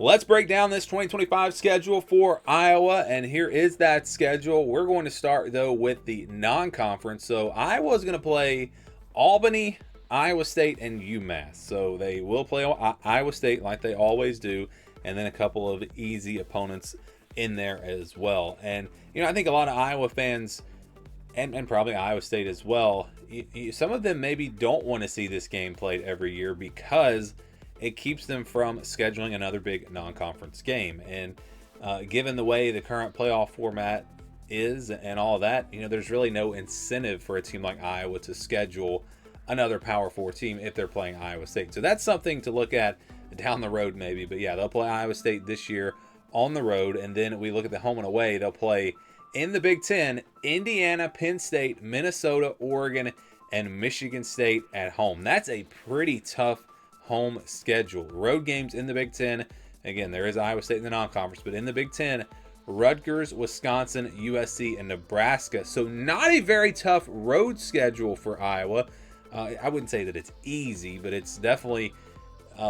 Let's break down this 2025 schedule for Iowa, and here is that schedule. We're going to start, though, with the non-conference. So Iowa's going to play Albany, Iowa State, and UMass. So they will play Iowa State like they always do, and then a couple of easy opponents in there as well. And, I think a lot of Iowa fans, and probably Iowa State as well, some of them maybe don't want to see this game played every year because it keeps them from scheduling another big non-conference game. And given the way the current playoff format is and all that, there's really no incentive for a team like Iowa to schedule another Power 4 team if they're playing Iowa State. So that's something to look at down the road maybe. But yeah, they'll play Iowa State this year on the road. And then we look at the home and away. They'll play in the Big Ten, Indiana, Penn State, Minnesota, Oregon, and Michigan State at home. That's a pretty tough home schedule. Road games in the Big Ten. Again, there is Iowa State in the non-conference, but in the Big Ten, Rutgers, Wisconsin, USC, and Nebraska. So not a very tough road schedule for Iowa. I wouldn't say that it's easy, but it's definitely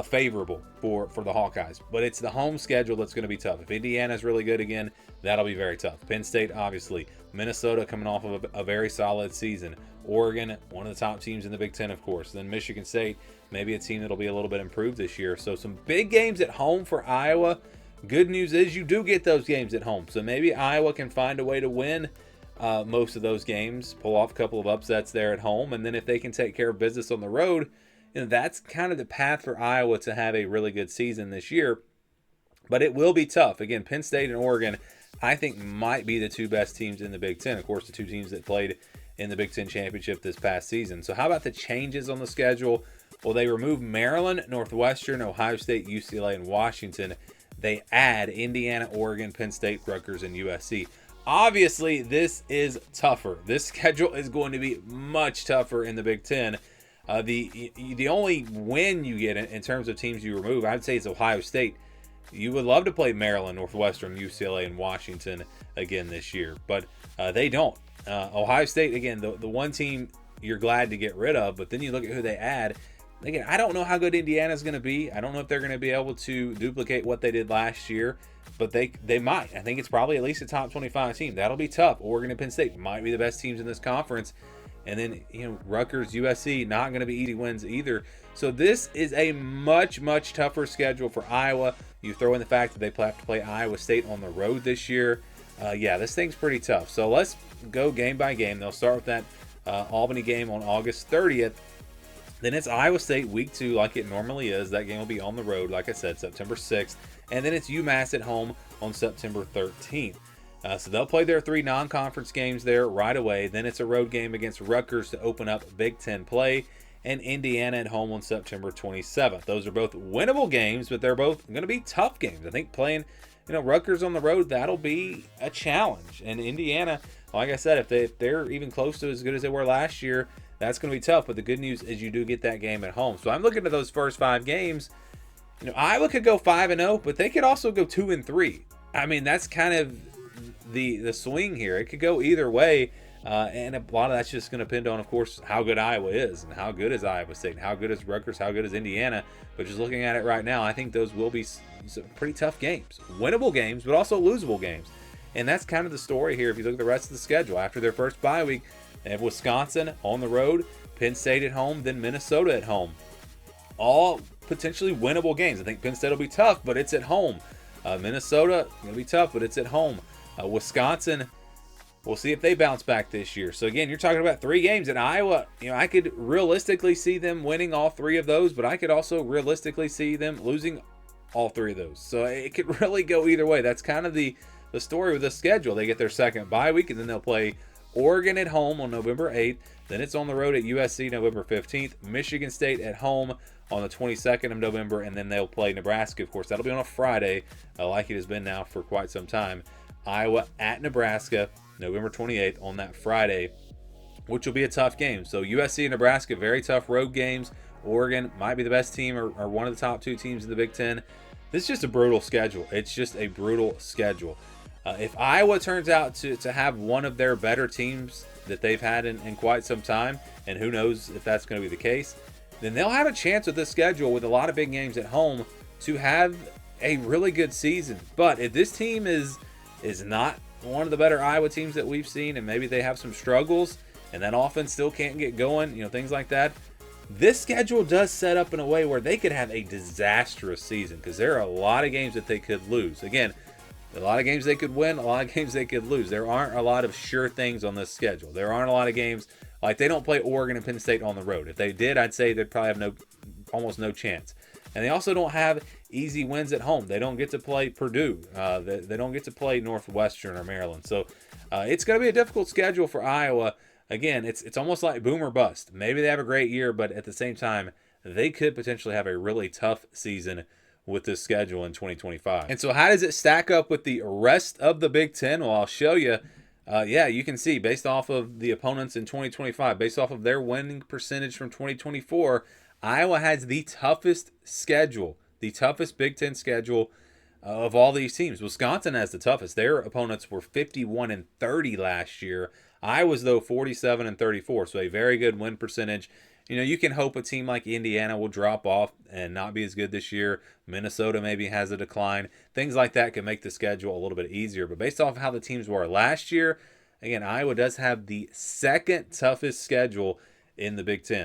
favorable for the Hawkeyes. But it's the home schedule that's going to be tough. If Indiana's really good again, that'll be very tough. Penn State, obviously. Minnesota coming off of a very solid season. Oregon, one of the top teams in the Big Ten, of course. Then Michigan State, maybe a team that'll be a little bit improved this year. So some big games at home for Iowa. Good news is you do get those games at home. So maybe Iowa can find a way to win most of those games, pull off a couple of upsets there at home. And then if they can take care of business on the road, that's kind of the path for Iowa to have a really good season this year. But it will be tough. Again, Penn State and Oregon, I think, might be the two best teams in the Big Ten. Of course, the two teams that played in the Big Ten Championship this past season. So how about the changes on the schedule? Well, they remove Maryland, Northwestern, Ohio State, UCLA, and Washington. They add Indiana, Oregon, Penn State, Rutgers, and USC. Obviously, this is tougher. This schedule is going to be much tougher in the Big Ten. The only win you get in terms of teams you remove, I'd say, is Ohio State. You would love to play Maryland, Northwestern, UCLA, and Washington again this year, but they don't. Ohio State, again, the one team you're glad to get rid of, but then you look at who they add. Again, I don't know how good Indiana's going to be. I don't know if they're going to be able to duplicate what they did last year, but they might. I think it's probably at least a top 25 team. That'll be tough. Oregon and Penn State might be the best teams in this conference. And then, Rutgers, USC, not going to be easy wins either. So this is a much, much tougher schedule for Iowa. You throw in the fact that they have to play Iowa State on the road this year. Yeah, this thing's pretty tough. So let's go game by game. They'll start with that Albany game on August 30th. Then it's Iowa State week 2 like it normally is. That game will be on the road, like I said, September 6th. And then it's UMass at home on September 13th. So they'll play their 3 non-conference games there right away. Then it's a road game against Rutgers to open up Big Ten play. And Indiana at home on September 27th. Those are both winnable games, but they're both going to be tough games. I think playing Rutgers on the road, that'll be a challenge. And Indiana, like I said, if they're even close to as good as they were last year, that's going to be tough. But the good news is you do get that game at home. So I'm looking at those first 5 games. Iowa could go 5-0, but they could also go 2-3. I mean, that's kind of the swing here. It could go either way. And a lot of that's just going to depend on, of course, how good Iowa is and how good is Iowa State and how good is Rutgers, how good is Indiana. But just looking at it right now, I think those will be some pretty tough games. Winnable games, but also losable games. And that's kind of the story here if you look at the rest of the schedule. After their first bye week, they have Wisconsin on the road, Penn State at home, then Minnesota at home. All potentially winnable games. I think Penn State will be tough, but it's at home. Minnesota, going to be tough, but it's at home. Wisconsin, we'll see if they bounce back this year. So again, you're talking about 3 games in Iowa. I could realistically see them winning all 3 of those, but I could also realistically see them losing all 3 of those. So it could really go either way. That's kind of the story with the schedule. They get their second bye week, and then they'll play Oregon at home on November 8th. Then it's on the road at USC November 15th. Michigan State at home on the 22nd of November, and then they'll play Nebraska. Of course, that'll be on a Friday, like it has been now for quite some time. Iowa at Nebraska, November 28th on that Friday, which will be a tough game. So USC and Nebraska, very tough road games. Oregon might be the best team or one of the top 2 teams in the Big Ten. This is just a brutal schedule. It's just a brutal schedule. If Iowa turns out to have one of their better teams that they've had in quite some time, and who knows if that's going to be the case, then they'll have a chance with this schedule with a lot of big games at home to have a really good season. But if this team is not one of the better Iowa teams that we've seen, and maybe they have some struggles, and that offense still can't get going, things like that, this schedule does set up in a way where they could have a disastrous season, because there are a lot of games that they could lose. Again, a lot of games they could win, a lot of games they could lose. There aren't a lot of sure things on this schedule. There aren't a lot of games, like they don't play Oregon and Penn State on the road. If they did, I'd say they'd probably have almost no chance. And they also don't have easy wins at home. They don't get to play Purdue. They don't get to play Northwestern or Maryland. So it's going to be a difficult schedule for Iowa. Again, it's almost like boom or bust. Maybe they have a great year, but at the same time, they could potentially have a really tough season with this schedule in 2025. And so how does it stack up with the rest of the Big Ten? Well, I'll show you. Yeah, you can see based off of the opponents in 2025, based off of their winning percentage from 2024, Iowa has the toughest schedule, the toughest Big Ten schedule of all these teams. Wisconsin has the toughest. Their opponents were 51-30 last year. Iowa's, though, 47-34, so a very good win percentage. You can hope a team like Indiana will drop off and not be as good this year. Minnesota maybe has a decline. Things like that can make the schedule a little bit easier. But based off of how the teams were last year, again, Iowa does have the second toughest schedule in the Big Ten.